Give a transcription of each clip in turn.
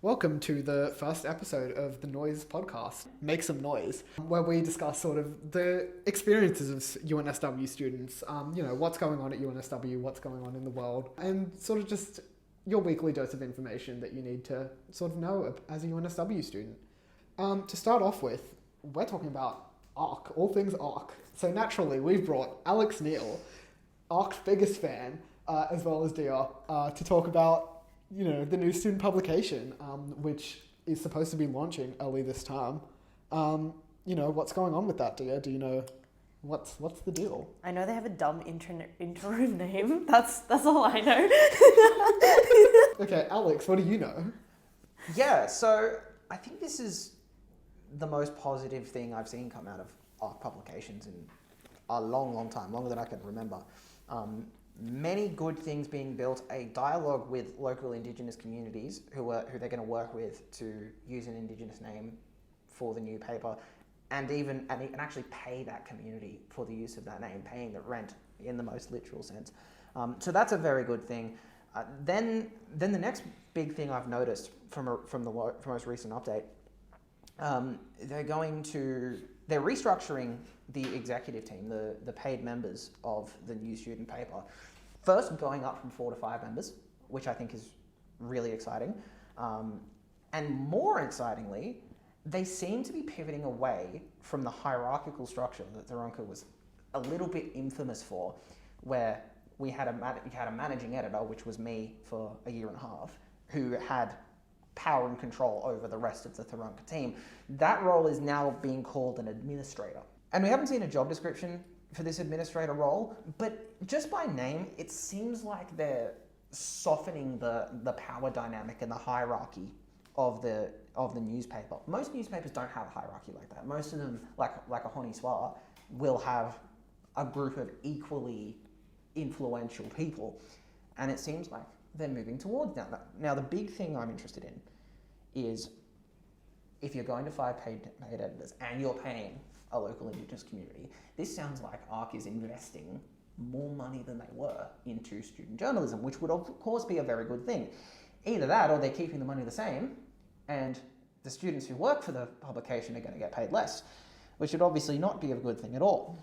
Welcome to the first episode of the Noise podcast, Make Some Noise, where we discuss sort of the experiences of UNSW students, what's going on at UNSW, what's going on in the world, and sort of just your weekly dose of information that you need to sort of know as a UNSW student. To start off with, we're talking about ARC, all things ARC. So naturally, we've brought Alex Neal, ARC's biggest fan, as well as Dia, to talk about the new student publication, which is supposed to be launching early this time. What's going on with that, Dia? Do you know what's the deal? I know they have a dumb interim name. That's all I know. Okay, Alex, what do you know? Yeah, so I think this is the most positive thing I've seen come out of ARC publications in a long, long time, longer than I can remember. Many good things being built, a dialogue with local Indigenous communities who they're going to work with to use an Indigenous name for the new paper, and actually pay that community for the use of that name, paying the rent in the most literal sense. So that's a very good thing. Then the next big thing I've noticed from the most recent update, they're restructuring the executive team, the paid members of the new student paper. First, going up from 4 to 5 members, which I think is really exciting. And more excitingly, they seem to be pivoting away from the hierarchical structure that Tharunka was a little bit infamous for, where we had a managing editor, which was me for a year and a half, who had power and control over the rest of the Tharunka team. That role is now being called an administrator. And we haven't seen a job description for this administrator role, but just by name, it seems like they're softening the power dynamic and the hierarchy of the newspaper. Most newspapers don't have a hierarchy like that. Most of them, like a Honi Soit, will have a group of equally influential people, and it seems like they're moving towards that. Now, the big thing I'm interested in is if you're going to fire paid editors and you're paying a local Indigenous community, this sounds like ARC is investing more money than they were into student journalism, which would of course be a very good thing. Either that or they're keeping the money the same and the students who work for the publication are going to get paid less, which would obviously not be a good thing at all.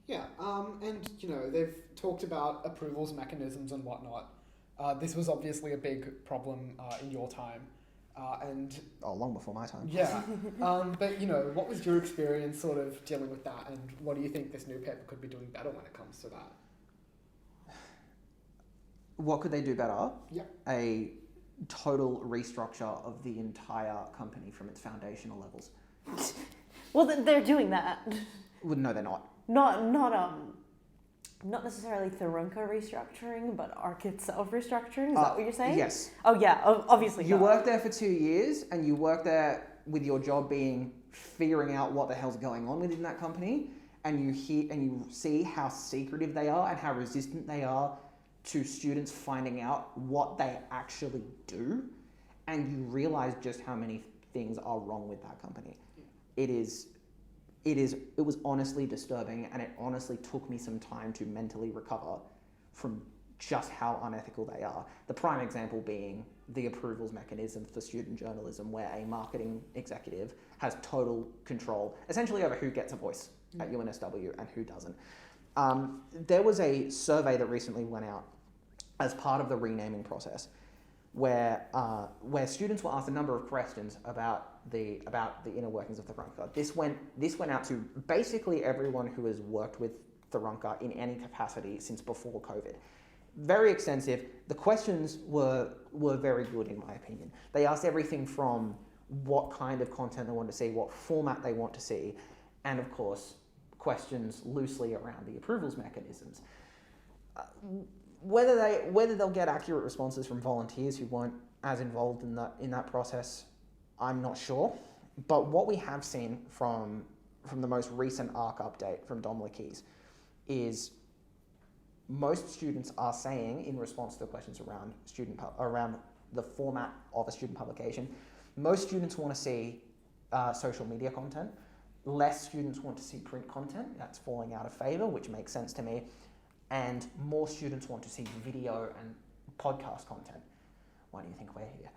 Yeah, and they've talked about approvals mechanisms and whatnot. This was obviously a big problem in your time. Long before my time. Yeah, but what was your experience sort of dealing with that, and what do you think this new paper could be doing better when it comes to that? What could they do better? Yeah. A total restructure of the entire company from its foundational levels. Well, they're doing that. Well, no, they're not. Not necessarily Tharunka restructuring, but ARC itself restructuring. Is that what you're saying? Yes. Oh yeah, obviously. You work there for 2 years, and you work there with your job being figuring out what the hell's going on within that company, and you see how secretive they are and how resistant they are to students finding out what they actually do, and you realize just how many things are wrong with that company. It was honestly disturbing, and it honestly took me some time to mentally recover from just how unethical they are. The prime example being the approvals mechanism for student journalism, where a marketing executive has total control, essentially over who gets a voice at UNSW and who doesn't. There was a survey that recently went out as part of the renaming process, where students were asked a number of questions about the inner workings of Tharunka. This went out to basically everyone who has worked with Tharunka in any capacity since before COVID. Very extensive. The questions were very good in my opinion. They asked everything from what kind of content they want to see, what format they want to see, and of course questions loosely around the approvals mechanisms. Whether they'll get accurate responses from volunteers who weren't as involved in that process, I'm not sure. But what we have seen from the most recent ARC update from Dom Leakey's is most students are saying, in response to the questions around the format of a student publication, most students want to see social media content. Less students want to see print content. That's falling out of favour, which makes sense to me. And more students want to see video and podcast content. Why do you think we're here?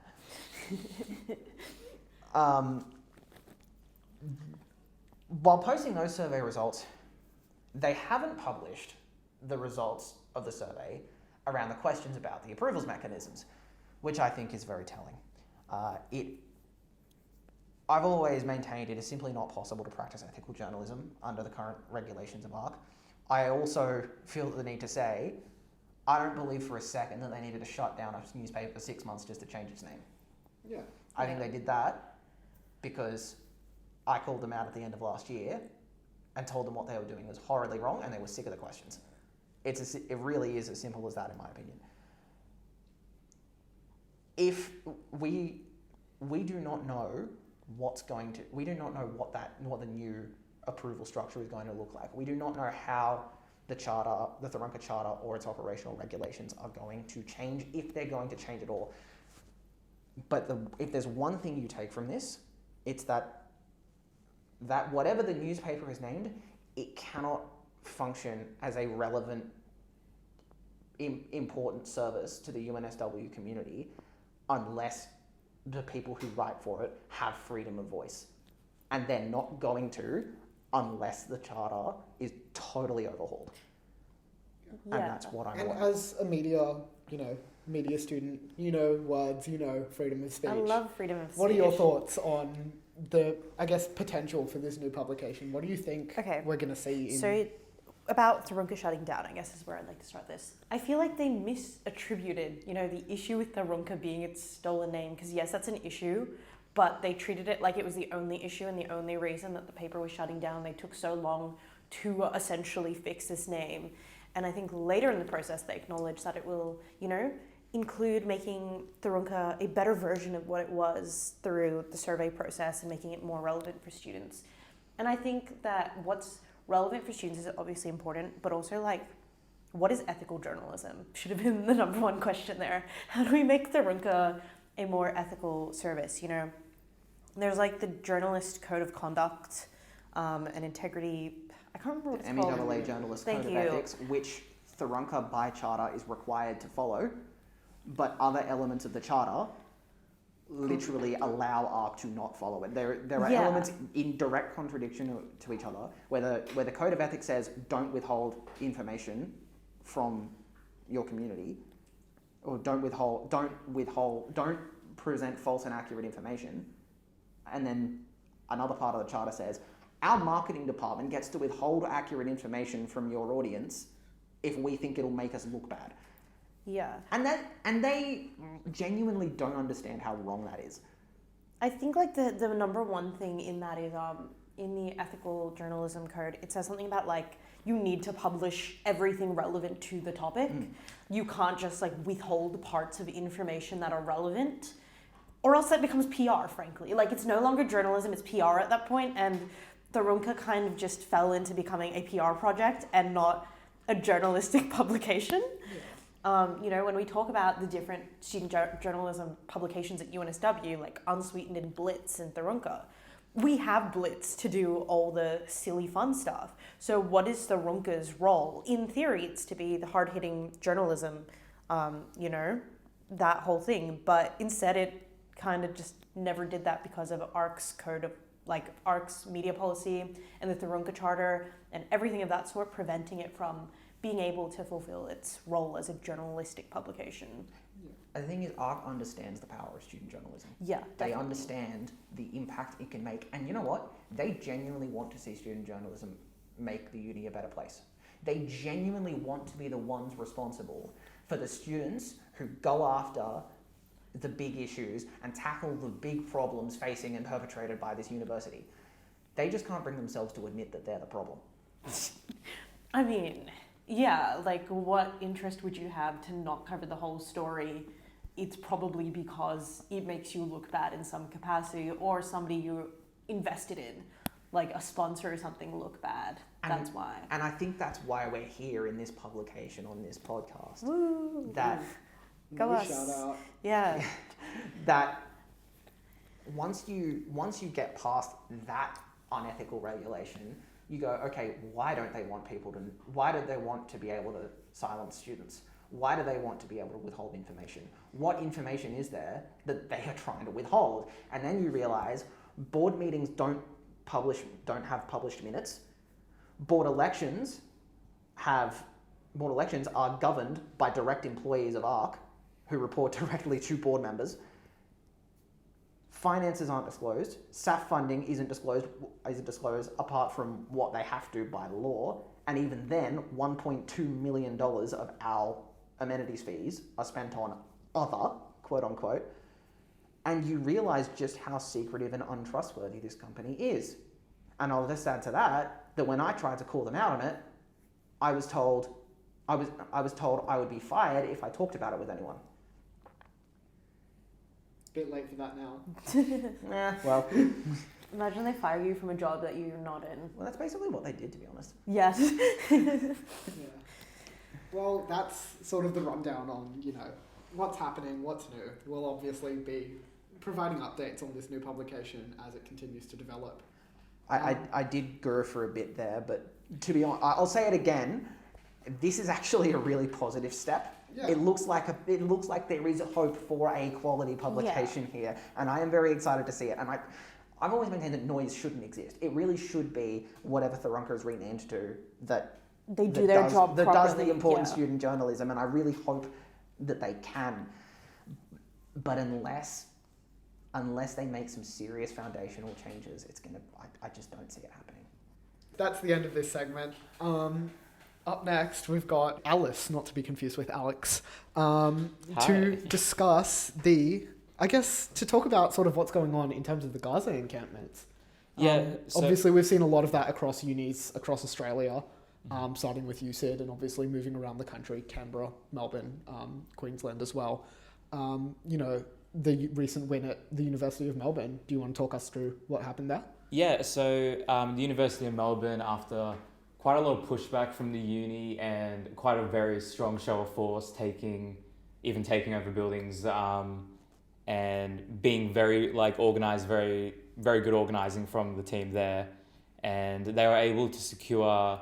While posting those survey results, they haven't published the results of the survey around the questions about the approvals mechanisms, which I think is very telling. I've always maintained it is simply not possible to practice ethical journalism under the current regulations of ARC. I also feel the need to say, I don't believe for a second that they needed to shut down a newspaper for 6 months just to change its name. Yeah. I think they did that because I called them out at the end of last year and told them what they were doing was horribly wrong and they were sick of the questions. It really is as simple as that, in my opinion. If we do not know what the new approval structure is going to look like. We do not know how the Tharunka Charter or its operational regulations are going to change, if they're going to change at all. But if there's one thing you take from this, it's that whatever the newspaper is named, it cannot function as a relevant, important service to the UNSW community unless the people who write for it have freedom of voice. And they're not going to unless the charter is totally overhauled. Yeah. And that's what I'm And worried. as a media student, words, freedom of speech. I love freedom of speech. What are your thoughts on the, potential for this new publication? What do you think we're going to see in... So, about Tharunka shutting down, I guess is where I'd like to start this. I feel like they misattributed, the issue with Tharunka being its stolen name, because yes, that's an issue, but they treated it like it was the only issue and the only reason that the paper was shutting down. They took so long to essentially fix this name. And I think later in the process, they acknowledged that it will, include making Tharunka a better version of what it was through the survey process and making it more relevant for students. And I think that what's relevant for students is obviously important, but also what is ethical journalism? Should have been the number one question there. How do we make Tharunka a more ethical service? There's the Journalist Code of Conduct and Integrity. I can't remember what it's called. MEAA Journalist Code of Ethics, which Tharunka by charter is required to follow, but other elements of the charter literally allow ARC to not follow it. There are elements in direct contradiction to each other, where the Code of Ethics says don't withhold information from your community, or don't present false and accurate information, and then another part of the charter says our marketing department gets to withhold accurate information from your audience if we think it'll make us look bad. Yeah. And they genuinely don't understand how wrong that is. I think the number one thing in that is in the ethical journalism code, it says something about you need to publish everything relevant to the topic. You can't just withhold parts of information that are relevant, or else that becomes PR, frankly. It's no longer journalism, it's PR at that point, and Tharunka kind of just fell into becoming a PR project and not a journalistic publication. Yeah. When we talk about the different student journalism publications at UNSW, like Unsweetened and Blitz and Tharunka, we have Blitz to do all the silly fun stuff. So what is Tharunka's role? In theory, it's to be the hard-hitting journalism, that whole thing. But instead, it kind of just never did that because of ARC's code of, ARC's media policy and the Tharunka Charter and everything of that sort, preventing it from being able to fulfill its role as a journalistic publication. The thing is, ARC understands the power of student journalism. Yeah, They definitely. understand the impact it can make. And you know what? They genuinely want to see student journalism make the uni a better place. They genuinely want to be the ones responsible for the students who go after the big issues and tackle the big problems facing and perpetrated by this university. They just can't bring themselves to admit that they're the problem. I mean, yeah, what interest would you have to not cover the whole story? It's probably because it makes you look bad in some capacity, or somebody you're invested in, like a sponsor or something, look bad. That's why. And I think that's why we're here in this publication on this podcast. Woo! That Go us. Shout out. Yeah. that once you get past that unethical regulation, you go, okay, why don't they want to be able to silence students? Why do they want to be able to withhold information? What information is there that they are trying to withhold? And then you realize board meetings don't have published minutes. Board elections are governed by direct employees of ARC who report directly to board members. Finances aren't disclosed. SAF funding isn't disclosed apart from what they have to by law. And even then, $1.2 million of our amenities fees are spent on other, quote unquote. And you realize just how secretive and untrustworthy this company is. And I'll just add to that when I tried to call them out on it, I was told I would be fired if I talked about it with anyone. Bit late for that now. Well. Imagine they fire you from a job that you're not in. Well, that's basically what they did, to be honest. Yes. Yeah. Well, that's sort of the rundown on, what's happening, what's new. We'll obviously be providing updates on this new publication as it continues to develop. I did go for a bit there, but to be honest, I'll say it again. This is actually a really positive step. Yeah. It looks like there is hope for a quality publication here, and I am very excited to see it. And I've always maintained that noise shouldn't exist. It really should be whatever Tharunka is renamed to that job that does properly. the important student journalism, and I really hope that they can. But unless they make some serious foundational changes, I just don't see it happening. That's the end of this segment. Up next, we've got Alice, not to be confused with Alex, to discuss to talk about sort of what's going on in terms of the Gaza encampments. Obviously, we've seen a lot of that across unis across Australia, starting with UCID and obviously moving around the country, Canberra, Melbourne, Queensland as well. The recent win at the University of Melbourne. Do you want to talk us through what happened there? Yeah, so the University of Melbourne, after quite a lot of pushback from the uni and quite a very strong show of force, taking over buildings, and being very organised, very very good organising from the team there, and they were able to secure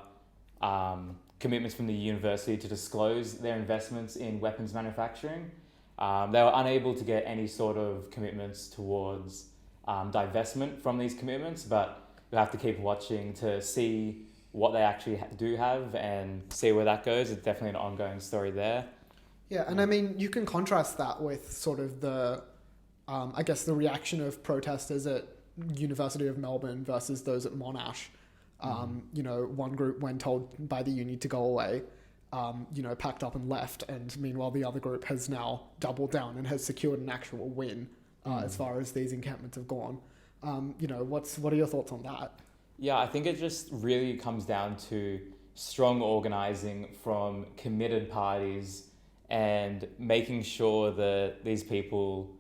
commitments from the university to disclose their investments in weapons manufacturing. They were unable to get any sort of commitments towards divestment from these commitments, but we'll have to keep watching to see what they actually do have and see where that goes. It's definitely an ongoing story there. Yeah, and I mean, you can contrast that with sort of the the reaction of protesters at University of Melbourne versus those at Monash. One group, when told by the uni to go away, packed up and left, and meanwhile the other group has now doubled down and has secured an actual win as far as these encampments have gone. What are your thoughts on that? Yeah, I think it just really comes down to strong organising from committed parties and making sure that these people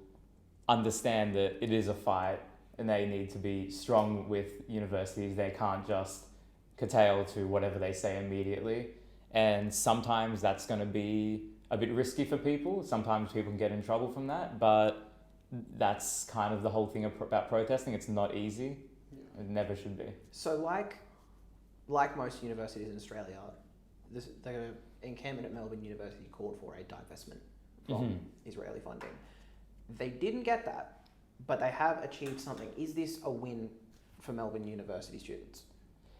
understand that it is a fight and they need to be strong with universities. They can't just curtail to whatever they say immediately. And sometimes that's going to be a bit risky for people. Sometimes people can get in trouble from that, but that's kind of the whole thing about protesting. It's not easy. It never should be. So like most universities in Australia, the encampment at Melbourne University called for a divestment from Israeli funding. They didn't get that, but they have achieved something. Is this a win for Melbourne University students?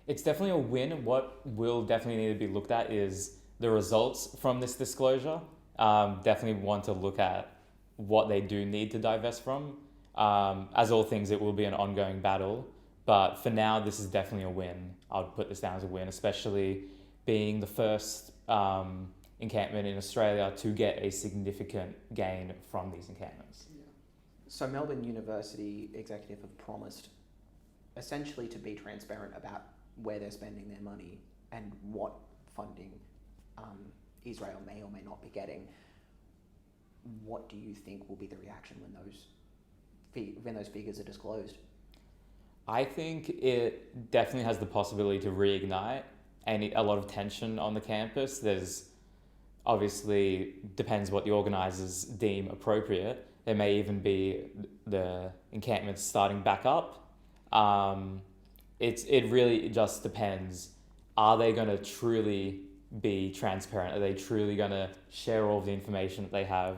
It's definitely a win. What will definitely need to be looked at is the results from this disclosure. Definitely want to look at what they do need to divest from. As all things, it will be an ongoing battle. But for now, this is definitely a win. I would put this down as a win, especially being the first encampment in Australia to get a significant gain from these encampments. Yeah. So Melbourne University executive have promised essentially to be transparent about where they're spending their money and what funding Israel may or may not be getting. What do you think will be the reaction when those figures are disclosed? I think it definitely has the possibility to reignite a lot of tension on the campus. There's obviously depends what the organisers deem appropriate. There may even be the encampments starting back up. It really just depends. Are they going to truly be transparent? Are they truly going to share all of the information that they have?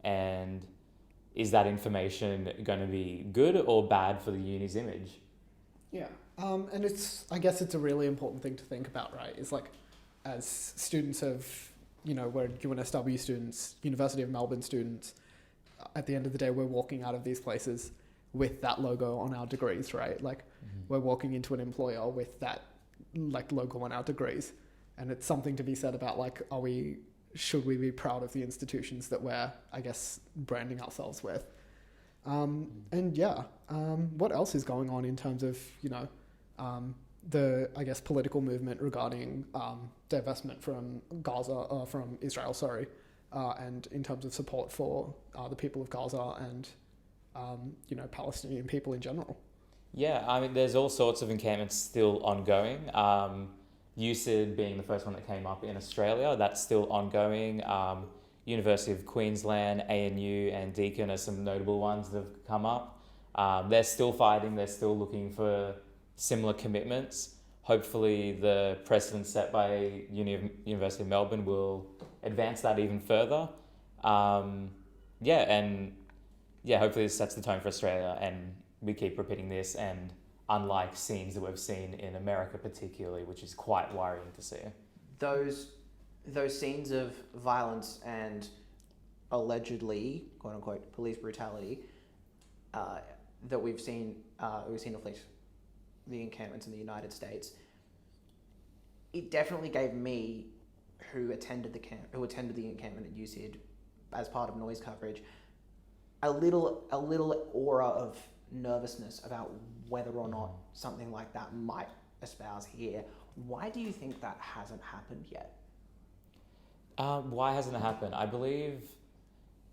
And is that information going to be good or bad for the uni's image? Yeah. And I guess it's a really important thing to think about, right? It's like, as students of, we're UNSW students, University of Melbourne students, at the end of the day, we're walking out of these places with that logo on our degrees, right? Like, we're walking into an employer with that, like, logo on our degrees. And it's something to be said about, like, should we be proud of the institutions that we're, I guess, branding ourselves with? What else is going on in terms of, the, I guess, political movement regarding divestment from Gaza, from Israel, and in terms of support for the people of Gaza and, Palestinian people in general? Yeah, I mean, there's all sorts of encampments still ongoing. UCID being the first one that came up in Australia, that's still ongoing. University of Queensland, ANU and Deakin are some notable ones that have come up. They're still fighting, they're still looking for similar commitments. Hopefully the precedent set by University of Melbourne will advance that even further. Hopefully this sets the tone for Australia and we keep repeating this, and unlike scenes that we've seen in America particularly, which is quite worrying to see. Those scenes of violence and allegedly, quote unquote, police brutality that we've seen of the encampments in the United States, it definitely gave me, who attended the encampment at UCID as part of noise coverage, a little aura of nervousness about whether or not something like that might espouse here. Why do you think that hasn't happened yet? Why hasn't it happened? I believe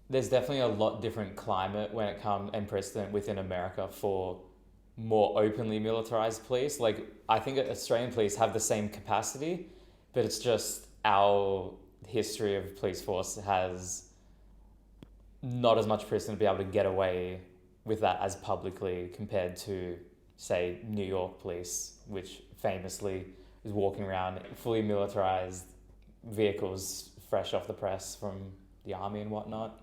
there's definitely a lot different climate when it comes and precedent within America for more openly militarized police. Like, I think Australian police have the same capacity, but it's just our history of police force has not as much precedent to be able to get away with that as publicly compared to, say, New York police, which famously is walking around fully militarized vehicles fresh off the press from the army and whatnot.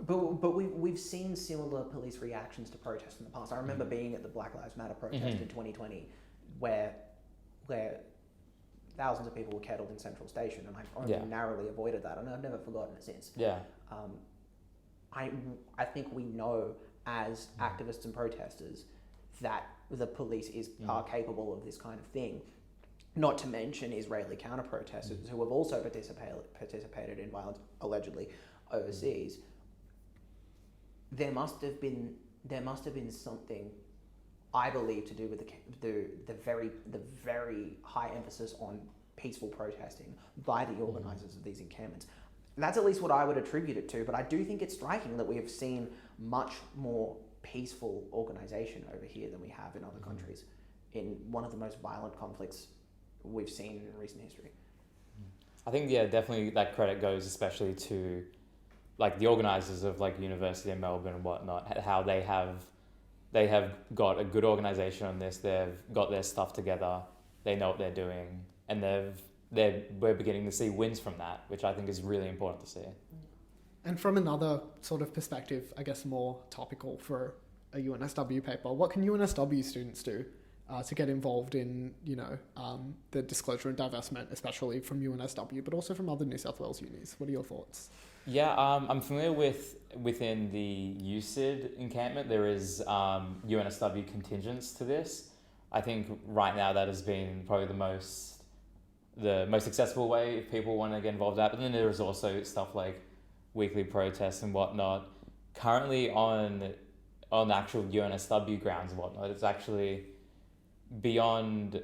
But we've seen similar police reactions to protests in the past. I remember being at the Black Lives Matter protest in 2020, where thousands of people were kettled in Central Station, and I only narrowly avoided that, and I've never forgotten it since. Yeah. I think we know as activists and protesters that the police are capable of this kind of thing. Not to mention Israeli counter-protesters who have also participated in violence, allegedly, overseas. There must have been something, I believe, to do with the very high emphasis on peaceful protesting by the organisers of these encampments. That's at least what I would attribute it to, but I do think it's striking that we have seen much more peaceful organisation over here than we have in other countries, in one of the most violent conflicts we've seen in recent history. I think, definitely that credit goes especially to like the organisers of like University of Melbourne and whatnot, how they have got a good organisation on this, they've got their stuff together, they know what they're doing, and we're beginning to see wins from that, which I think is really important to see. And from another sort of perspective, I guess more topical for a UNSW paper, what can UNSW students do to get involved in, the disclosure and divestment, especially from UNSW, but also from other New South Wales unis? What are your thoughts? Yeah, I'm familiar within the UCID encampment, there is UNSW contingents to this. I think right now that has been probably the most accessible way if people want to get involved in that. But then there is also stuff like weekly protests and whatnot. Currently on actual UNSW grounds and whatnot, it's actually beyond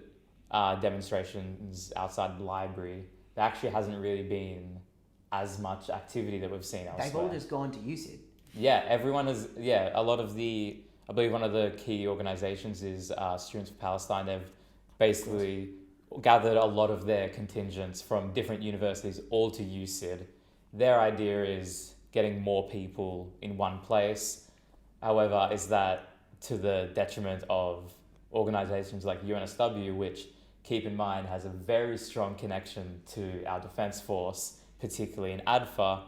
demonstrations outside the library. There actually hasn't really been as much activity that we've seen elsewhere. They've all just gone to UCID. Yeah, everyone has. Yeah, a lot of I believe one of the key organisations is Students for Palestine. They've basically gathered a lot of their contingents from different universities all to UCID. Their idea is getting more people in one place. However, is that to the detriment of organisations like UNSW, which keep in mind has a very strong connection to our defence force, particularly in ADFA,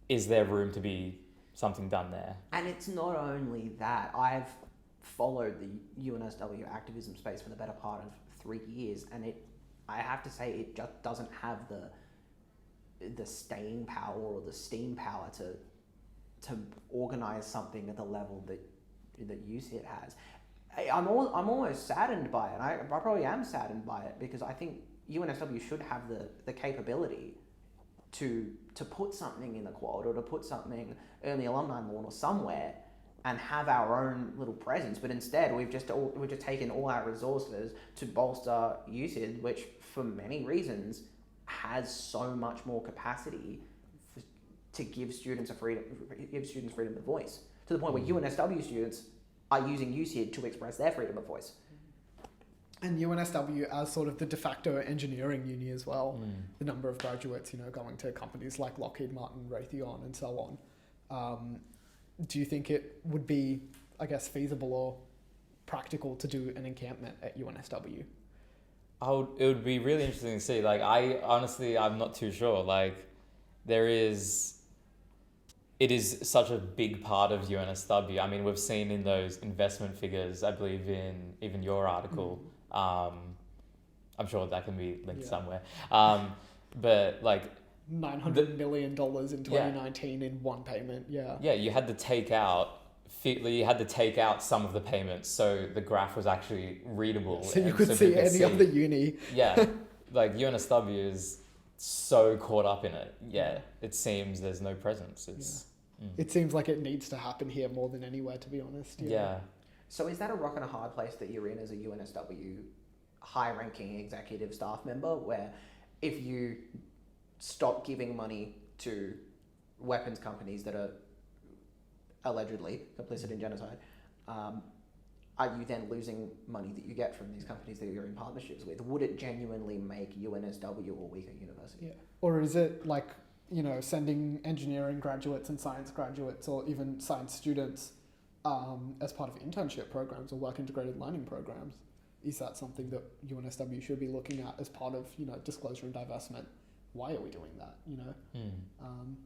is there room to be something done there? And it's not only that. I've followed the UNSW activism space for the better part of 3 years, and I have to say it just doesn't have the staying power or the steam power to organise something at the level that UCIT has. I'm almost saddened by it. I probably am saddened by it because I think UNSW should have the capability to put something in the quad or to put something in the alumni lawn or somewhere and have our own little presence. But instead, we've just taken all our resources to bolster UCIT, which for many reasons has so much more capacity to give students freedom of voice, to the point where UNSW students are using UCIT to express their freedom of voice. And UNSW as sort of the de facto engineering uni as well. The number of graduates, going to companies like Lockheed Martin, Raytheon, and so on. Do you think it would be, I guess, feasible or practical to do an encampment at UNSW? It would be really interesting to see. Like, I'm not too sure. Like, it is such a big part of UNSW. I mean, we've seen in those investment figures, I believe in even your article, I'm sure that can be linked somewhere. But like $900 million in 2019 in one payment. Yeah, you had to take out some of the payments, so the graph was actually readable. So you could see any other uni. Yeah, like UNSW is so caught up in it. Yeah, it seems there's no presence. It seems like it needs to happen here more than anywhere, to be honest. Yeah. So is that a rock and a hard place that you're in as a UNSW high-ranking executive staff member, where if you stop giving money to weapons companies that are allegedly complicit in genocide, are you then losing money that you get from these companies that you're in partnerships with? Would it genuinely make UNSW a weaker university? Yeah. Or is it like, sending engineering graduates and science graduates or even science students as part of internship programs or work integrated learning programs? Is that something that UNSW should be looking at as part of, disclosure and divestment? Why are we doing that,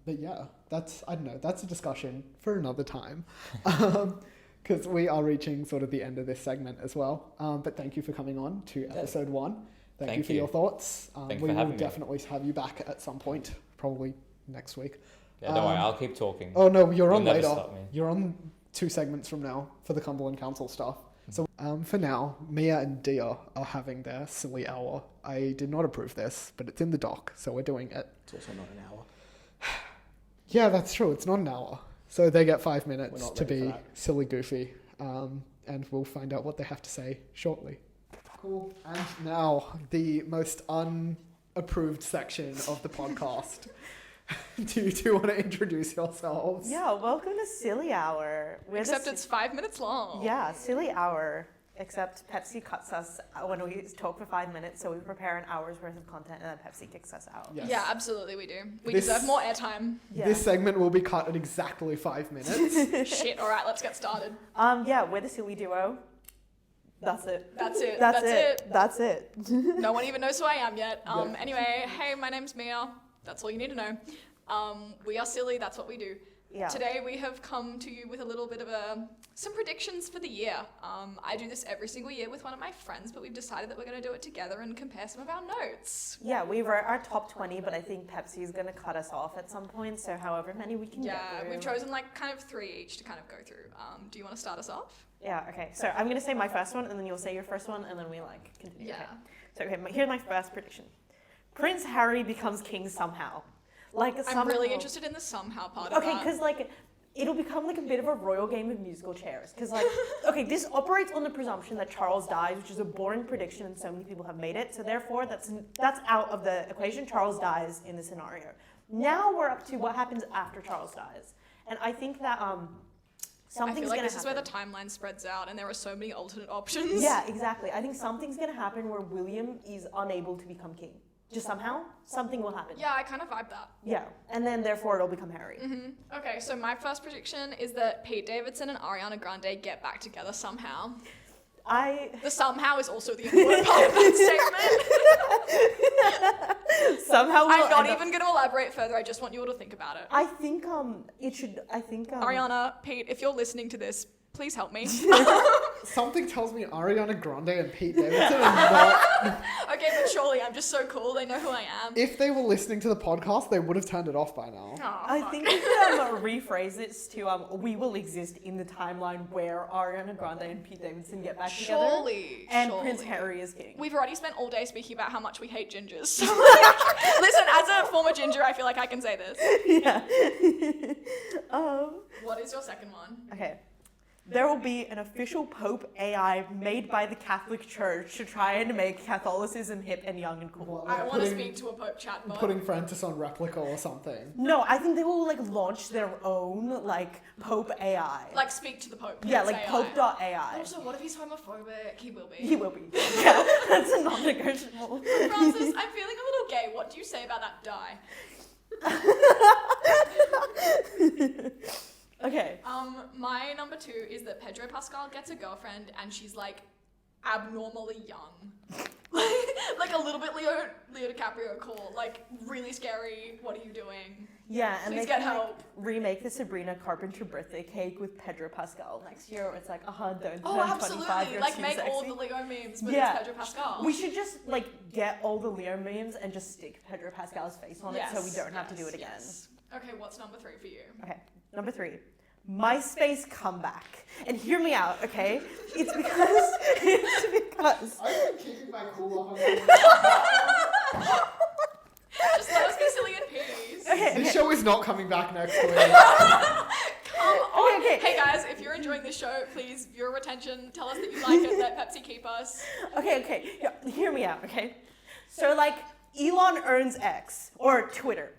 But yeah, that's a discussion for another time. Because we are reaching sort of the end of this segment as well. But thank you for coming on to episode 1. Thank you for your thoughts. Thanks we for having will definitely have you back at some point, probably next week. Yeah, don't worry, I'll keep talking. Oh no, you're on You'll never later. stop me. You're on 2 segments from now for the Cumberland Council stuff. So for now, Mia and Dia are having their silly hour. I did not approve this, but it's in the doc, so we're doing it. It's also not an hour. Yeah, that's true. It's not an hour. So they get 5 minutes to be that. silly goofy. And we'll find out what they have to say shortly. Cool. And now, the most unapproved section of the podcast. Do you two want to introduce yourselves? Yeah, welcome to Silly Hour. Except it's 5 minutes long. Yeah, Silly Hour. Except Pepsi cuts us when we talk for 5 minutes, so we prepare an hour's worth of content, and then Pepsi kicks us out. Yes. Yeah, absolutely we do. We deserve more airtime. Yeah. This segment will be cut at exactly 5 minutes. Shit, alright, let's get started. Yeah, we're the silly duo. That's it. That's it. That's it. That's it. No one even knows who I am yet. Yeah. Anyway, hey, my name's Mia. That's all you need to know. We are silly, that's what we do. Yeah. Today we have come to you with a little bit of some predictions for the year. I do this every single year with one of my friends, but we've decided that we're going to do it together and compare some of our notes. Yeah, we wrote our top 20, but I think Pepsi is going to cut us off at some point, so however many we can get through. We've chosen like kind of 3 each to kind of go through. Do you want to start us off? Yeah, okay. So I'm going to say my first one, and then you'll say your first one, and then we continue. Yeah. Okay. So here's my first prediction. Prince Harry becomes king somehow. I'm really interested in the somehow part of that. Okay, because it'll become like a bit of a royal game of musical chairs. Because this operates on the presumption that Charles dies, which is a boring prediction, and so many people have made it. So therefore, that's out of the equation. Charles dies in the scenario. Now we're up to what happens after Charles dies, and I think that something's I feel like gonna this happen. is where the timeline spreads out, and there are so many alternate options. Yeah, exactly. I think something's gonna happen where William is unable to become king. Just somehow, something will happen. Yeah, I kind of vibe that. Yeah, and then therefore it'll become Harry. Mm-hmm. Okay, so my first prediction is that Pete Davidson and Ariana Grande get back together somehow. The somehow is also the important part of that statement. Somehow we'll I'm not end up- even going to elaborate further. I just want you all to think about it. I think it should. Ariana, Pete, if you're listening to this, please help me. Something tells me Ariana Grande and Pete Davidson are not. Okay, but surely I'm just so cool. They know who I am. If they were listening to the podcast, they would have turned it off by now. Aw, I fuck. think we could rephrase this to we will exist in the timeline where Ariana Grande and Pete Davidson get back together. Surely. And surely. Prince Harry is king. We've already spent all day speaking about how much we hate gingers. So, like, listen, as a former ginger, I feel like I can say this. Yeah. What is your second one? Okay. There will be an official Pope AI made by the Catholic Church to try and make Catholicism hip and young and cool. I want to speak to a Pope chatbot. Putting Francis on replica or something. No, I think they will launch their own Pope AI. Like, speak to the Pope. Yeah, It's like AI. Pope.ai. Also, what if he's homophobic? He will be. He will be. Yeah, that's a non-negotiable. Francis, I'm feeling a little gay. What do you say about that die? Okay. My number 2 is that Pedro Pascal gets a girlfriend and she's like abnormally young. Like a little bit Leo DiCaprio cool. Like really scary. What are you doing? Yeah, and Please they get can help. remake the Sabrina Carpenter birthday cake with Pedro Pascal next year. Where it's like, don't turn Oh, 25, absolutely. you're Like too make sexy. all the Lego memes, but Yeah. it's Pedro Pascal. We should just get all the Leo memes and just stick Pedro Pascal's face on it so we don't have to do it again. Yes. Okay, what's number 3 for you? Okay, number 3. MySpace comeback. And hear me out, okay? It's because I've been keeping my cool on. Just let us be silly in peace. This show is not coming back next week. Come on. Okay. Hey guys, if you're enjoying this show, please viewer retention. Tell us that you like it. Let Pepsi keep us. Okay. Hear me out, okay? So Elon owns X or Twitter,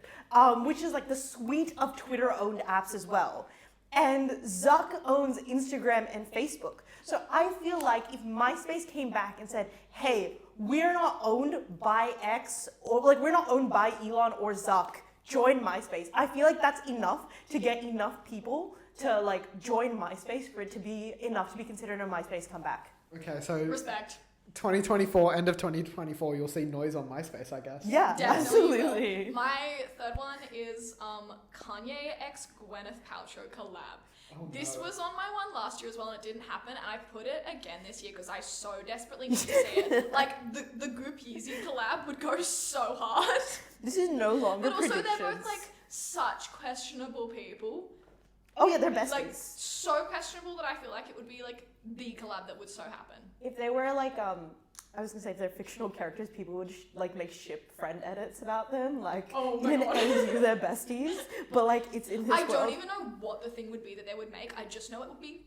which is the suite of Twitter-owned apps as well. And Zuck owns Instagram and Facebook. So I feel like if MySpace came back and said, hey, we're not owned by X, or we're not owned by Elon or Zuck, join MySpace. I feel like that's enough to get enough people to join MySpace for it to be enough to be considered a MySpace comeback. Okay, so Respect. 2024, end of 2024, you'll see noise on MySpace, I guess. Yeah, Definitely absolutely. will. My third one is Kanye x Gwyneth Paltrow collab. Oh, This no. was on my one last year as well, and it didn't happen. And I put it again this year because I so desperately need to see it. The Goop Yeezy collab would go so hard. This is no longer But also, predictions. they're both such questionable people. Oh yeah, they're besties. So questionable that I feel like it would be the collab that would so happen. If they were I was gonna say if they're fictional characters, people would make ship friend edits about them, Oh my in God. AU they're besties, but it's in this I world. don't even know what the thing would be that they would make. I just know it would be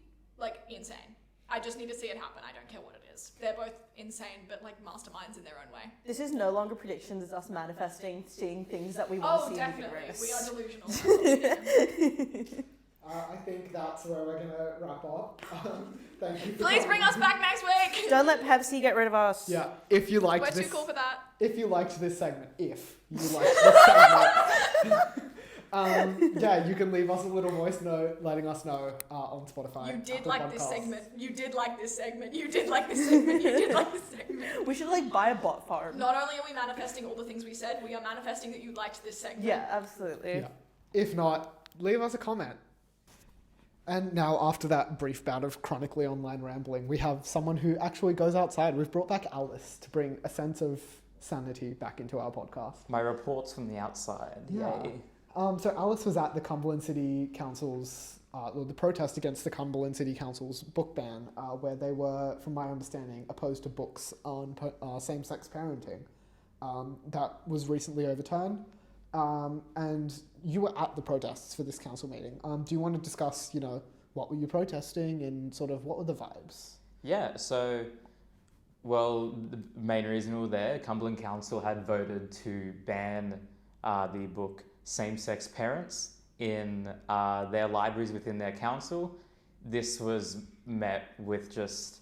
insane. I just need to see it happen. I don't care what it is. They're both insane, but masterminds in their own way. This is no longer predictions, it's us manifesting, seeing things that we want to see in the Definitely. universe. We are delusional. That's what we do. I think that's where we're going to wrap up. Thank you for Please coming. bring us back next week. Don't let Pepsi get rid of us. Yeah, if you liked We're this... too cool for that. If you liked this segment, you can leave us a little voice note letting us know on Spotify. You did Apple like this Podcasts. segment. You did like this segment. You did like this segment. You did like this segment. We should buy a bot farm. Not only are we manifesting all the things we said, we are manifesting that you liked this segment. Yeah, absolutely. Yeah. If not, leave us a comment. And now, after that brief bout of chronically online rambling, we have someone who actually goes outside. We've brought back Alice to bring a sense of sanity back into our podcast. My reports from the outside. Yeah. Yay. So Alice was at the Cumberland City Council's, the protest against the Cumberland City Council's book ban, where they were, from my understanding, opposed to books on same-sex parenting. That was recently overturned. And you were at the protests for this council meeting. Do you want to discuss, what were you protesting and sort of what were the vibes? Yeah, so, the main reason we were there, Cumberland Council had voted to ban the book Same-Sex Parents in their libraries within their council. This was met with just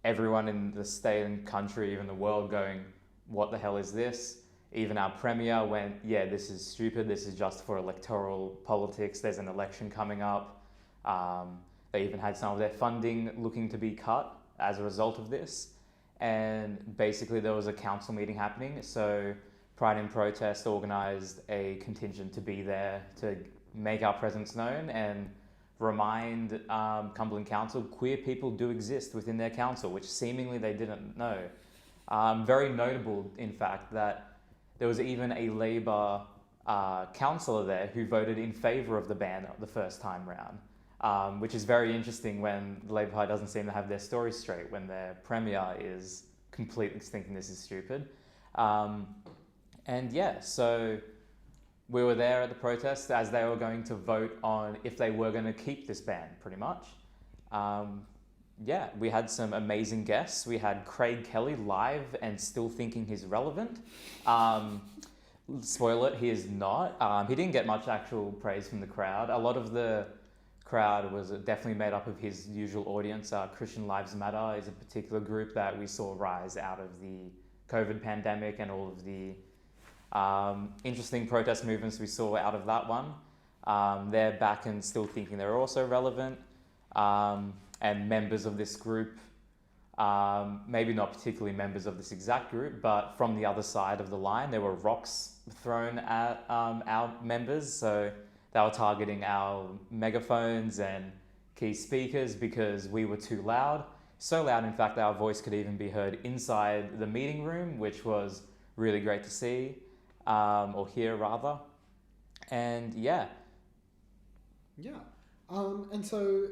everyone in the state and country, even the world, going, what the hell is this? Even our premier went, yeah, this is stupid. This is just for electoral politics. There's an election coming up. They even had some of their funding looking to be cut as a result of this. And basically there was a council meeting happening, so Pride in Protest organised a contingent to be there to make our presence known and remind Cumberland Council queer people do exist within their council, which seemingly they didn't know. Very notable, in fact, that there was even a Labour councillor there who voted in favour of the ban the first time round, which is very interesting when the Labour Party doesn't seem to have their story straight, when their Premier is completely thinking this is stupid. And yeah, so we were there at the protest as they were going to vote on if they were going to keep this ban, pretty much. Yeah, we had some amazing guests. We had Craig Kelly live and still thinking he's relevant. Spoil it, he is not. He didn't get much actual praise from the crowd. A lot of the crowd was definitely made up of his usual audience. Christian Lives Matter is a particular group that we saw rise out of the COVID pandemic and all of the interesting protest movements we saw out of that one. They're back and still thinking they're also relevant. And members of this group, maybe not particularly members of this exact group, but from the other side of the line, there were rocks thrown at our members. So they were targeting our megaphones and key speakers because we were too loud. So loud, in fact, that our voice could even be heard inside the meeting room, which was really great to see, or hear rather. And yeah. Yeah. And so,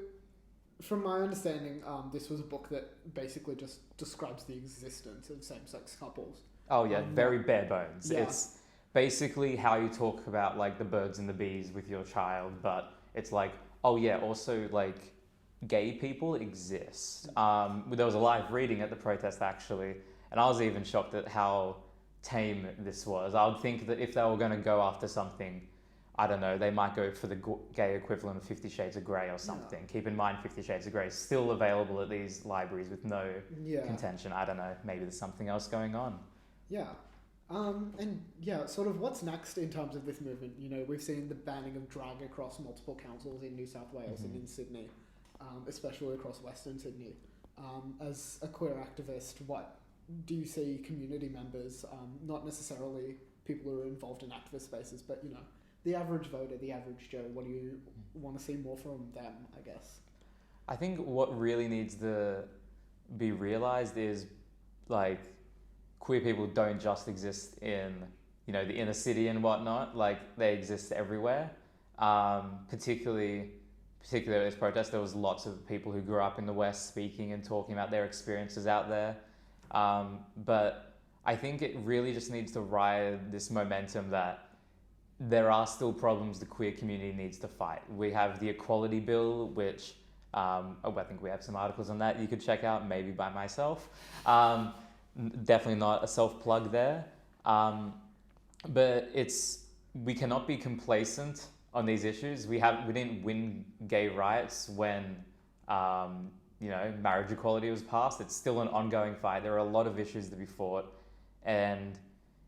from my understanding, this was a book that basically just describes the existence of same-sex couples. Oh yeah, very bare bones. Yeah. It's basically how you talk about like the birds and the bees with your child, but it's like, oh yeah, also like gay people exist. There was a live reading at the protest actually, and I was even shocked at how tame this was. I would think that if they were going to go after something, I don't know, they might go for the gay equivalent of 50 Shades of Grey or something. Yeah. Keep in mind 50 Shades of Grey is still available at these libraries with no contention. I don't know, maybe there's something else going on. Yeah. And yeah, sort of what's next in terms of this movement? You know, we've seen the banning of drag across multiple councils in New South Wales and in Sydney, especially across Western Sydney. As a queer activist, what do you see community members, not necessarily people who are involved in activist spaces, but, you know, the average voter, the average Joe, what do you want to see more from them, I guess? I think what really needs to be realised is, like, queer people don't just exist in, you know, the inner city and whatnot. Like, they exist everywhere. Particularly at this protest, there was lots of people who grew up in the West speaking and talking about their experiences out there. But I think it really just needs to ride this momentum that there are still problems the queer community needs to fight. We have the Equality Bill, which I think we have some articles on that you could check out, maybe by myself. Definitely not a self-plug there. But we cannot be complacent on these issues. We didn't win gay rights when marriage equality was passed. It's still an ongoing fight. There are a lot of issues to be fought. And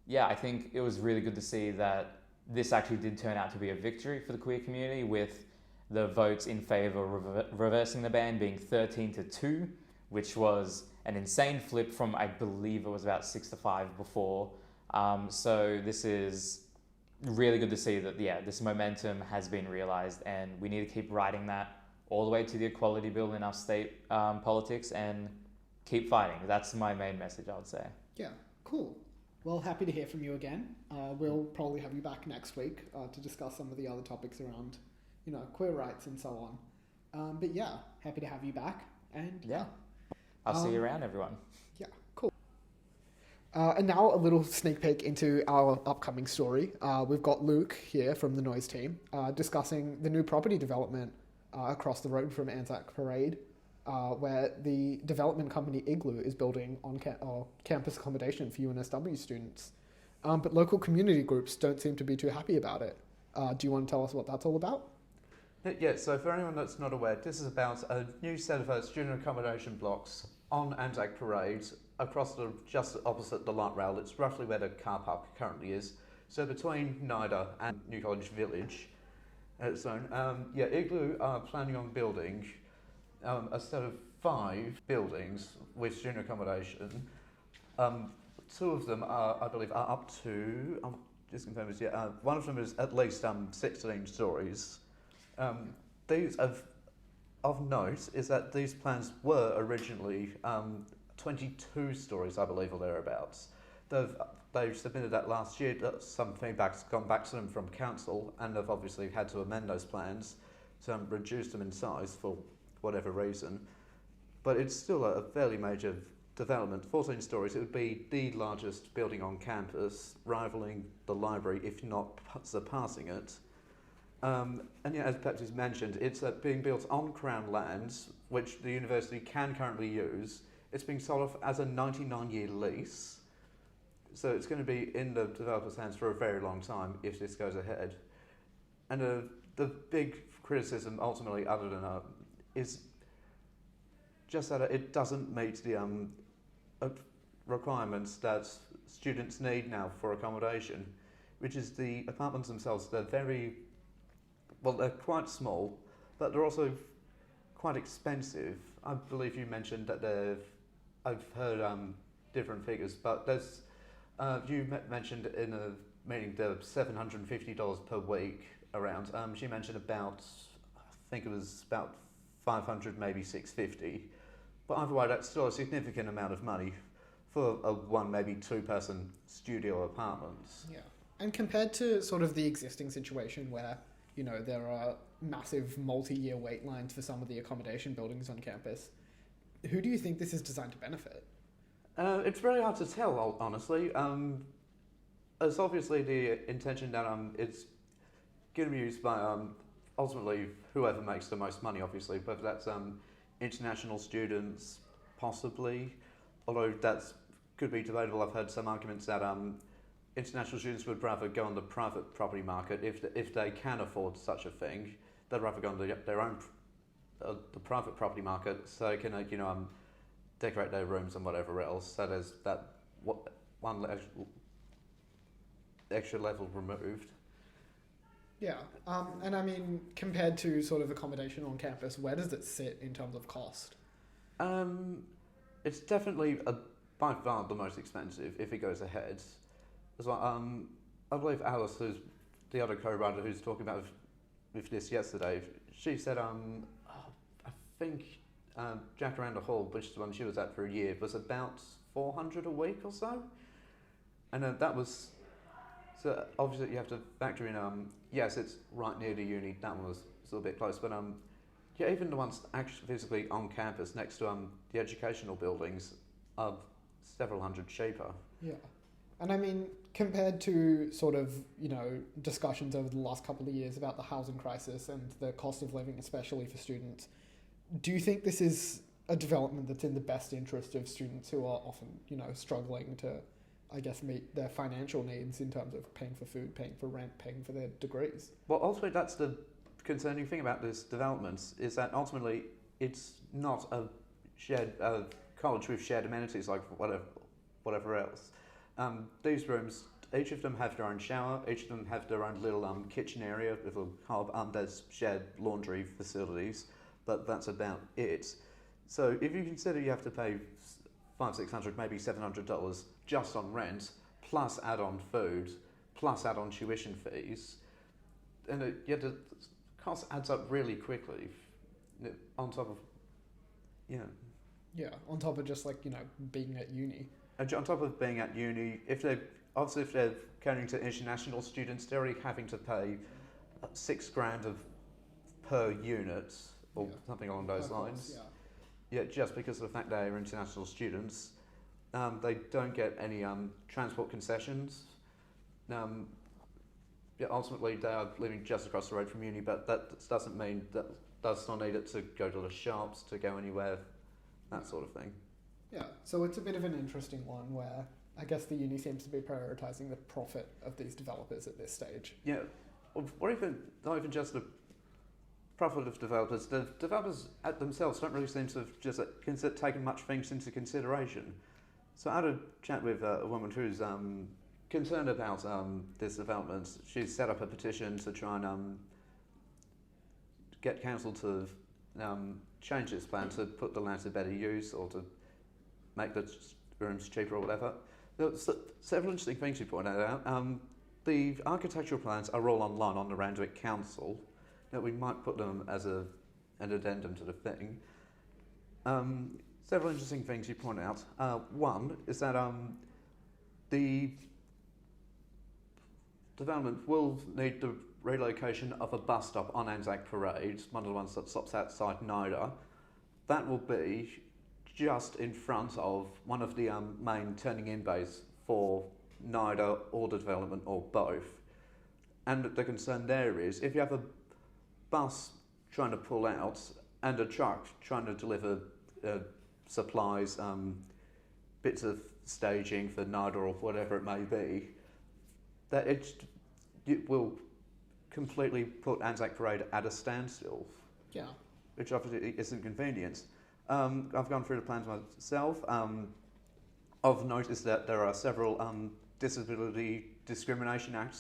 yeah, I think it was really good to see that this actually did turn out to be a victory for the queer community, with the votes in favour of reversing the ban being 13-2, which was an insane flip from, I believe it was about 6-5 before. So this is really good to see that, this momentum has been realised, and we need to keep riding that all the way to the Equality Bill in our state politics and keep fighting. That's my main message, I would say. Yeah, cool. Well, happy to hear from you again. We'll probably have you back next week to discuss some of the other topics around, you know, queer rights and so on. But yeah, happy to have you back. And yeah, I'll see you around, everyone. Yeah, cool. And now a little sneak peek into our upcoming story. We've got Luke here from the Noise team discussing the new property development across the road from Anzac Parade, where the development company Igloo is building on campus accommodation for UNSW students. But local community groups don't seem to be too happy about it. Do you want to tell us what that's all about? Yeah, so for anyone that's not aware, this is about a new set of student accommodation blocks on Anzac Parade, just opposite the light rail. It's roughly where the car park currently is. So between NIDA and New College Village. Igloo are planning on building a set of 5 buildings with student accommodation. 2 of them are, I believe, are up to, just confirm this, one of them is at least 16 stories. These of note is that these plans were originally 22 stories, I believe, or thereabouts. They've submitted that last year. Some feedback's gone back to them from council, and they've obviously had to amend those plans to reduce them in size for whatever reason. But it's still a fairly major development. 14 stories. It would be the largest building on campus, rivaling the library, if not surpassing it. And yeah, as Pepsi's mentioned, it's being built on Crown lands, which the university can currently use. It's being sold off as a 99-year lease. So it's going to be in the developer's hands for a very long time if this goes ahead. And the big criticism, ultimately, other than is just that it doesn't meet the requirements that students need now for accommodation, which is the apartments themselves. They're they're quite small, but they're also quite expensive. I believe you mentioned that I've heard different figures, but there's you mentioned in a meeting the $750 per week around. She mentioned about, I think it was about 500, maybe 650. But either way, that's still a significant amount of money for a 1, maybe 2-person studio apartments. Yeah. And compared to sort of the existing situation where, you know, there are massive multi-year wait lines for some of the accommodation buildings on campus, who do you think this is designed to benefit? It's really hard to tell, honestly. It's obviously the intention that it's going to be used by ultimately whoever makes the most money, obviously, whether that's international students, possibly, although that could be debatable. I've heard some arguments that international students would rather go on the private property market if they can afford such a thing. They'd rather go on their own the private property market, so they can decorate their rooms and whatever else. So there's that one extra level removed. Yeah, and I mean, compared to sort of accommodation on campus, where does it sit in terms of cost? It's definitely by far the most expensive if it goes ahead. As well, I believe Alice, who's the other co-writer who's talking about with this yesterday, she said, I think Jacaranda Hall, which is the one she was at for a year, was about $400 a week or so, and that was. So obviously you have to factor in, yes, it's right near the uni, that one was still a bit close, but yeah, even the ones actually physically on campus next to the educational buildings are several hundred cheaper. Yeah. And I mean, compared to sort of, discussions over the last couple of years about the housing crisis and the cost of living, especially for students, do you think this is a development that's in the best interest of students who are often, struggling to, I guess, meet their financial needs in terms of paying for food, paying for rent, paying for their degrees? Well, ultimately, that's the concerning thing about this development, is that ultimately it's not a shared college with shared amenities like whatever else. These rooms, each of them have their own shower, each of them have their own little kitchen area with a hob. There's shared laundry facilities, but that's about it. So if you consider you have to pay $500-600, maybe $700 just on rent, plus add-on food, plus add-on tuition fees, and the cost adds up really quickly. On top of, Yeah, on top of just being at uni. And on top of being at uni, if they're counting to international students, they're already having to pay $6,000 per unit or something along those lines. Course, Yeah, just because of the fact they are international students, they don't get any transport concessions. Ultimately, they are living just across the road from uni, but that doesn't mean that does not need it to go to the shops, to go anywhere, that sort of thing. Yeah, so it's a bit of an interesting one where I guess the uni seems to be prioritising the profit of these developers at this stage. Yeah, or even not even just the profit of developers. The developers at themselves don't really seem to have just taken much things into consideration. So I had a chat with a woman who's concerned about this development. She's set up a petition to try and get council to change its plan to put the land to better use or to make the rooms cheaper or whatever. There are several interesting things you pointed out. The architectural plans are all online on the Randwick Council. Now, we might put them as an addendum to the thing. Several interesting things you point out. One is that the development will need the relocation of a bus stop on Anzac Parade, one of the ones that stops outside NIDA. That will be just in front of one of the main turning in bays for NIDA or the development or both. And the concern there is if you have a bus trying to pull out and a truck trying to deliver supplies, bits of staging for NIDA or whatever it may be, that it will completely put Anzac Parade at a standstill. Yeah. Which obviously is inconvenience. I've gone through the plans myself. I've noticed that there are several Disability Discrimination Act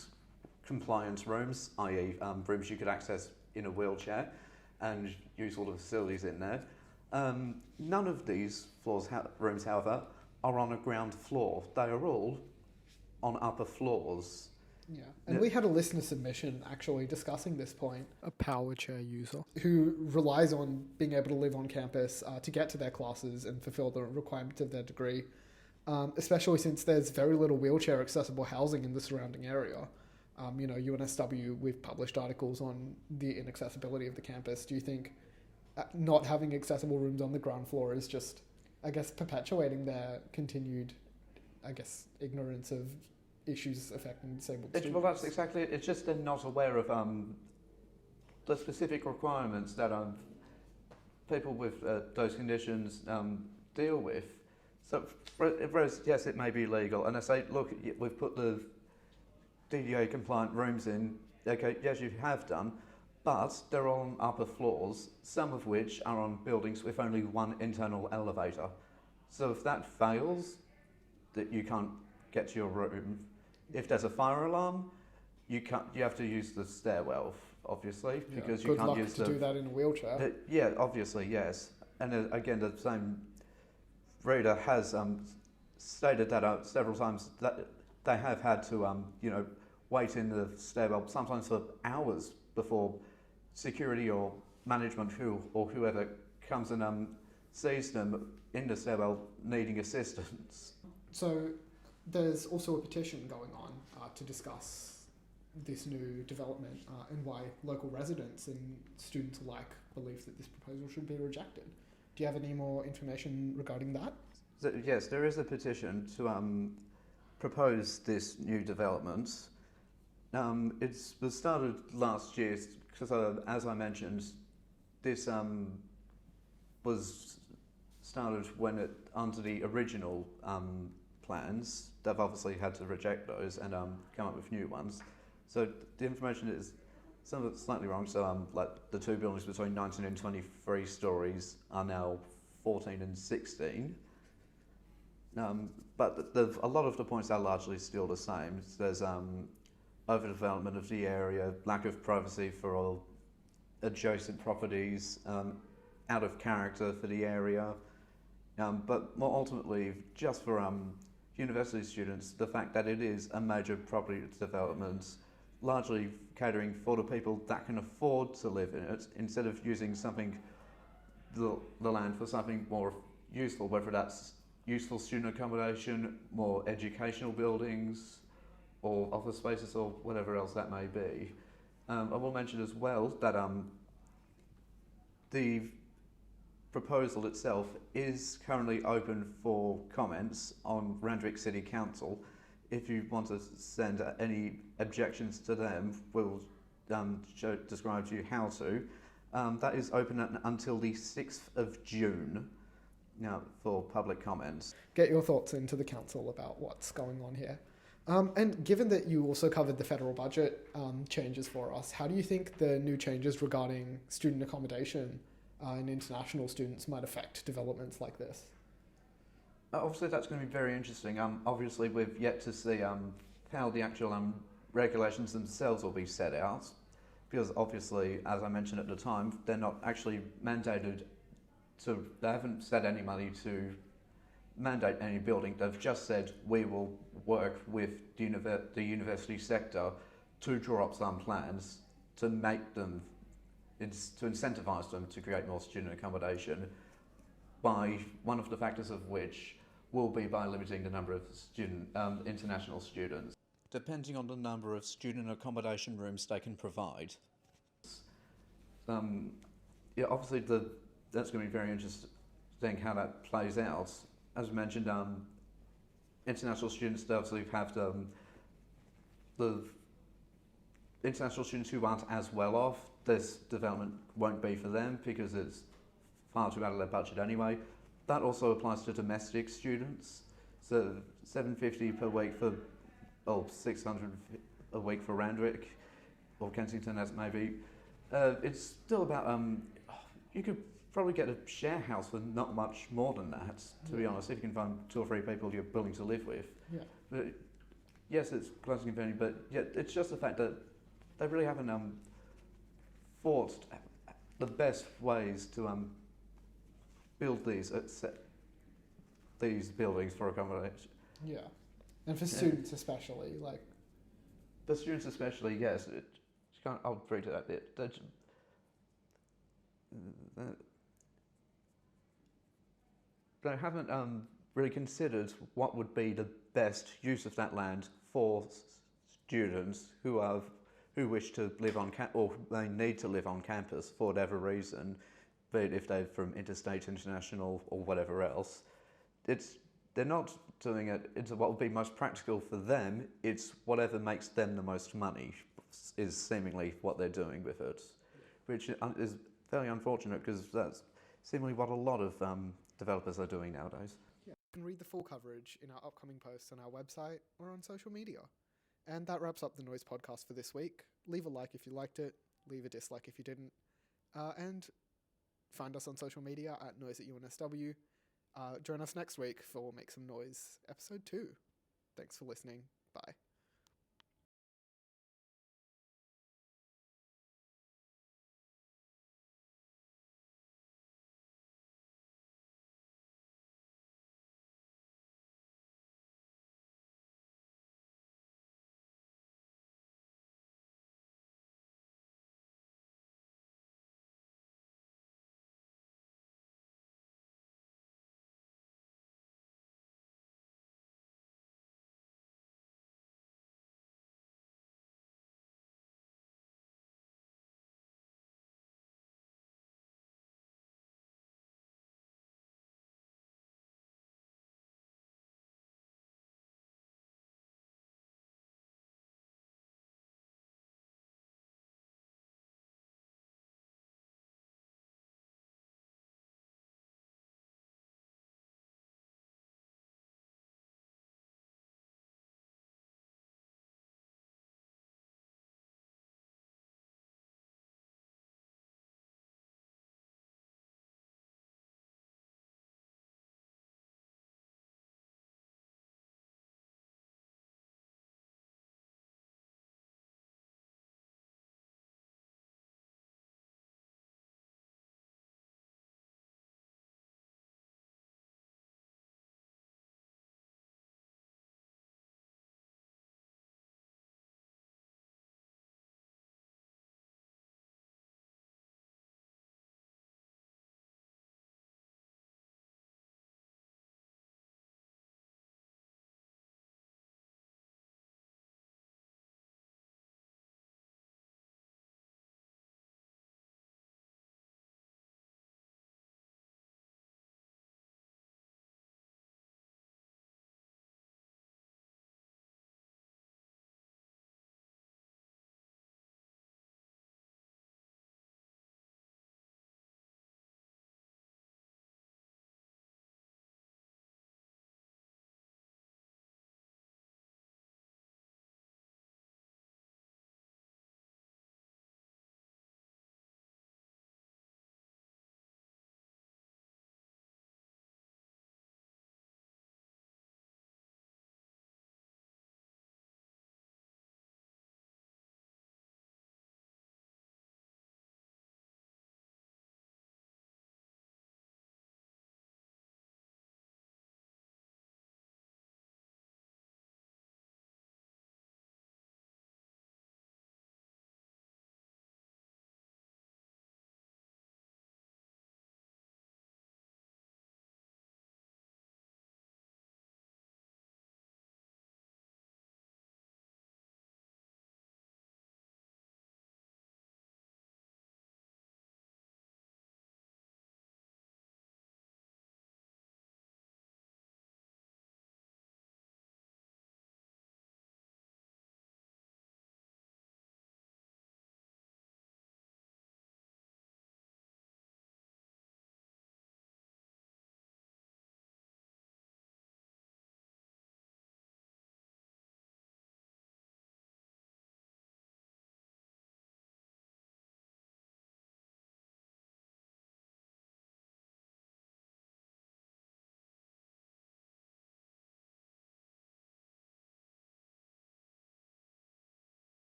compliance rooms, i.e. Rooms you could access in a wheelchair and use all the facilities in there. None of these rooms, however, are on a ground floor. They are all on upper floors. Yeah, and we had a listener submission actually discussing this point. A power chair user who relies on being able to live on campus to get to their classes and fulfill the requirements of their degree, especially since there's very little wheelchair accessible housing in the surrounding area. UNSW, we've published articles on the inaccessibility of the campus. Do you think not having accessible rooms on the ground floor is just, I guess, perpetuating their continued, ignorance of issues affecting disabled students? Well, that's exactly it. It's just they're not aware of the specific requirements that people with those conditions deal with. So, whereas, yes, it may be legal, and I say, look, we've put the DDA compliant rooms in. Okay, yes, you have done, but they're on upper floors, some of which are on buildings with only one internal elevator. So if that fails, that you can't get to your room. If there's a fire alarm, you have to use the stairwell, obviously, because you can't use to do that in a wheelchair. Yeah, obviously, yes. And again, the same reader has stated that several times that they have had to, wait in the stairwell sometimes for hours before security or management or whoever comes and sees them in the stairwell needing assistance. So there's also a petition going on to discuss this new development and why local residents and students alike believe that this proposal should be rejected. Do you have any more information regarding that? So, yes, there is a petition to propose this new development. It was started last year because, as I mentioned, this was started when under the original plans. They've obviously had to reject those and come up with new ones. So the information is some of it's slightly wrong. So like the two buildings between 19 and 23 stories are now 14 and 16. But a lot of the points are largely still the same. There's overdevelopment of the area, lack of privacy for all adjacent properties, out of character for the area, but more ultimately, just for university students, the fact that it is a major property development, largely catering for the people that can afford to live in it, instead of using the land for something more useful, whether that's useful student accommodation, more educational buildings, or office spaces, or whatever else that may be. I will mention as well that the proposal itself is currently open for comments on Randwick City Council. If you want to send any objections to them, we'll describe to you how to. That is open until the 6th of June now for public comments. Get your thoughts into the council about what's going on here. And given that you also covered the federal budget changes for us, how do you think the new changes regarding student accommodation and international students might affect developments like this? Obviously, that's going to be very interesting. Obviously, we've yet to see how the actual regulations themselves will be set out. because obviously, as I mentioned at the time, they're not actually mandated they haven't said any money to mandate any building. They've just said we will work with the university sector to draw up some plans to make them, to incentivise them to create more student accommodation, by one of the factors of which will be by limiting the number of international students, depending on the number of student accommodation rooms they can provide. Obviously that's going to be very interesting how that plays out. As mentioned, international students, they obviously have the international students who aren't as well off. This development won't be for them because it's far too out of their budget anyway. That also applies to domestic students. So $750 per week or $600 a week for Randwick or Kensington, as it may be. It's still about you could probably get a share house for not much more than that, to be honest, if you can find 2 or 3 people you're willing to live with. Yeah. But yes, it's close and convenient, but yeah, it's just the fact that they really haven't thought the best ways to build these buildings for accommodation. Yeah. And for students especially, like... For students especially, yes. I'll agree to that bit. They haven't really considered what would be the best use of that land for students who wish to live on or they need to live on campus for whatever reason, be it if they're from interstate, international, or whatever else. They're not doing it into what would be most practical for them. It's whatever makes them the most money is seemingly what they're doing with it, which is very unfortunate because that's seemingly what a lot of developers are doing nowadays. Yeah. You can read the full coverage in our upcoming posts on our website or on social media. And that wraps up the Noise podcast for this week. Leave a like if you liked it, leave a dislike if you didn't, and find us on social media at Noise at UNSW. Join us next week for Make Some Noise, episode 2. Thanks for listening. Bye.